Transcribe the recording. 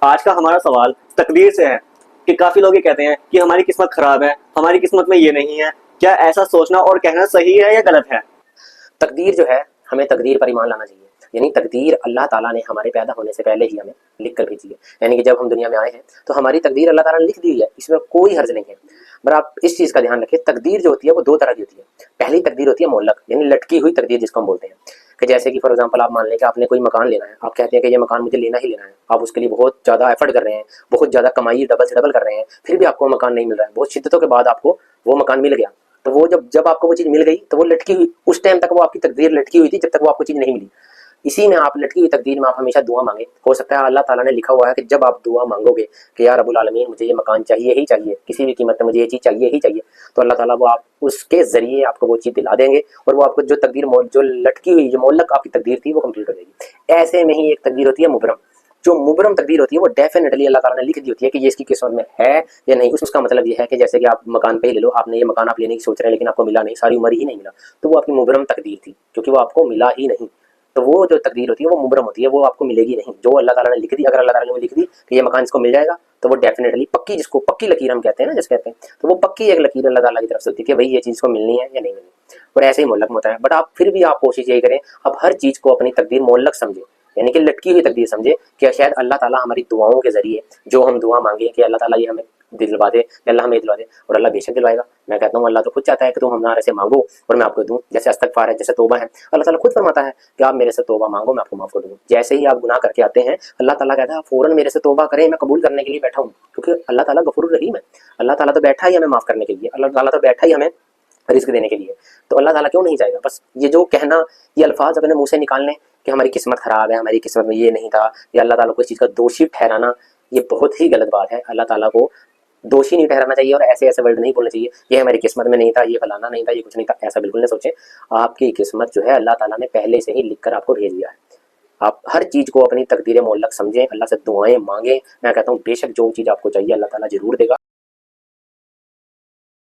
آج کا ہمارا سوال تقدیر سے ہے کہ کافی لوگ یہ کہتے ہیں کہ ہماری قسمت خراب ہے، ہماری قسمت میں یہ نہیں ہے۔ کیا ایسا سوچنا اور کہنا صحیح ہے یا غلط ہے؟ تقدیر جو ہے، ہمیں تقدیر پر ایمان لانا چاہیے۔ یعنی تقدیر اللہ تعالیٰ نے ہمارے پیدا ہونے سے پہلے ہی ہمیں لکھ کر بھیجی ہے۔ یعنی کہ جب ہم دنیا میں آئے ہیں تو ہماری تقدیر اللہ تعالیٰ نے لکھ دی ہے، اس میں کوئی حرج نہیں ہے۔ پر آپ اس چیز کا دھیان رکھیں، تقدیر جو ہوتی ہے وہ دو طرح کی ہوتی ہے۔ پہلی تقدیر ہوتی ہے معلق، یعنی لٹکی ہوئی تقدیر جس کو ہم بولتے ہیں، کہ جیسے کہ فار ایگزامپل آپ مان لیں کہ آپ نے کوئی مکان لینا ہے، آپ کہتے ہیں کہ یہ مکان مجھے لینا ہی لینا ہے، آپ اس کے لیے بہت زیادہ ایفرٹ کر رہے ہیں، بہت زیادہ کمائی ڈبل سے ڈبل کر رہے ہیں، پھر بھی آپ کو مکان نہیں مل رہا ہے، بہت شدتوں کے بعد آپ کو وہ مکان مل گیا، تو وہ جب آپ کو وہ چیز مل گئی تو وہ لٹکی ہوئی، اس ٹائم تک وہ آپ کی تقدیر لٹکی ہوئی تھی جب تک وہ آپ کو چیز نہیں ملی۔ اسی میں آپ لٹکی ہوئی تقدیر میں آپ ہمیشہ دعا مانگیں۔ ہو سکتا ہے اللہ تعالیٰ نے لکھا ہوا ہے کہ جب آپ دعا مانگو گے کہ یا رب العالمین مجھے یہ مکان چاہیے ہی چاہیے، کسی بھی قیمت میں مجھے یہ چیز چاہیے ہی چاہیے، تو اللہ تعالیٰ وہ آپ اس کے ذریعے آپ کو وہ چیز دلا دیں گے، اور وہ آپ کو جو تقدیر جو لٹکی ہوئی جو معلق آپ کی تقدیر تھی وہ کمپلیٹ کر دے گی۔ ایسے میں ہی ایک تقدیر ہوتی ہے مبرم۔ جو مبرم تقدیر ہوتی ہے وہ ڈیفینیٹلی اللہ تعالیٰ نے لکھ دی ہوتی ہے کہ یہ اس کی قسمت میں ہے یا نہیں۔ اس کا مطلب یہ ہے کہ جیسے کہ آپ مکان پہ ہی لے لو، آپ نے یہ مکان آپ لینے کی سوچ رہے ہیں لیکن آپ کو ملا نہیں، ساری عمر ہی نہیں ملا، تو وہ آپ کی مبرم تقدیر تھی کیونکہ وہ آپ کو ملا ہی نہیں۔ تو وہ جو تقدیر ہوتی ہے وہ مبرم ہوتی ہے، وہ آپ کو ملے گی نہیں۔ جو اللہ تعالیٰ نے لکھ دی، اگر اللہ تعالیٰ نے لکھ دی کہ یہ مکان اس کو مل جائے گا تو وہ ڈیفینیٹلی پکی، جس کو پکی لکیر ہم کہتے ہیں نا، جس کہتے ہیں، تو وہ پکی ایک لکیر اللہ تعالیٰ کی طرف سے ہوتی ہے کہ بھائی یہ چیز کو ملنی ہے یا نہیں ملنی، اور ایسے ہی معلق ہوتا ہے۔ بٹ آپ پھر بھی آپ کوشش یہی کریں، آپ ہر چیز کو اپنی تقدیر معلق سمجھیں، یعنی کہ لٹکی ہوئی تقدیر سمجھے کہ شاید اللہ تعالیٰ ہماری دعاؤں کے ذریعے جو ہم دعا مانگے کہ اللہ تعالیٰ یہ ہمیں دلوا دے یا اللہ ہمیں دلوا دے، اور اللہ بے شک دلوائے گا۔ میں کہتا ہوں اللہ تو خود چاہتا ہے کہ تم ہمارے سے مانگو اور میں آپ کو دوں، جیسے استغفار ہے، جیسے توبہ ہے، اللہ تعالیٰ خود فرماتا ہے کہ آپ میرے سے توبہ مانگو میں آپ کو معاف کر دوں۔ جیسے ہی آپ گناہ کر کے آتے ہیں اللہ تعالیٰ کہتا ہے فوراً میرے سے توبہ کریں، میں قبول کرنے کے لیے بیٹھا ہوں، کیونکہ اللہ تعالیٰ غفور الرحیم ہے۔ اللہ تعالیٰ تو بیٹھا ہی ہمیں معاف کرنے کے لیے، اللہ تعالیٰ تو بیٹھا ہی ہمیں رزق دینے کے لیے، تو اللہ تعالیٰ کیوں نہیں چاہے گا؟ بس یہ جو کہنا، یہ الفاظ اپنے منہ سے نکالنے کہ ہماری قسمت خراب ہے، ہماری قسمت میں یہ نہیں تھا، یا اللہ تعالیٰ کو اس چیز کا دوشی ٹھہرانا، یہ بہت ہی غلط بات ہے۔ اللہ تعالیٰ کو دوشی نہیں ٹھہرانا چاہیے اور ایسے ایسے ورڈ نہیں بولنے چاہیے یہ ہماری قسمت میں نہیں تھا، یہ فلانا نہیں تھا، یہ کچھ نہیں تھا، ایسا بالکل نہیں سوچیں۔ آپ کی قسمت جو ہے اللہ تعالیٰ نے پہلے سے ہی لکھ کر آپ کو بھیج دیا ہے۔ آپ ہر چیز کو اپنی تقدیر معلق سمجھیں، اللہ سے دعائیں مانگیں۔ میں کہتا ہوں بے شک جو چیز آپ کو چاہیے اللہ تعالیٰ ضرور دے گا۔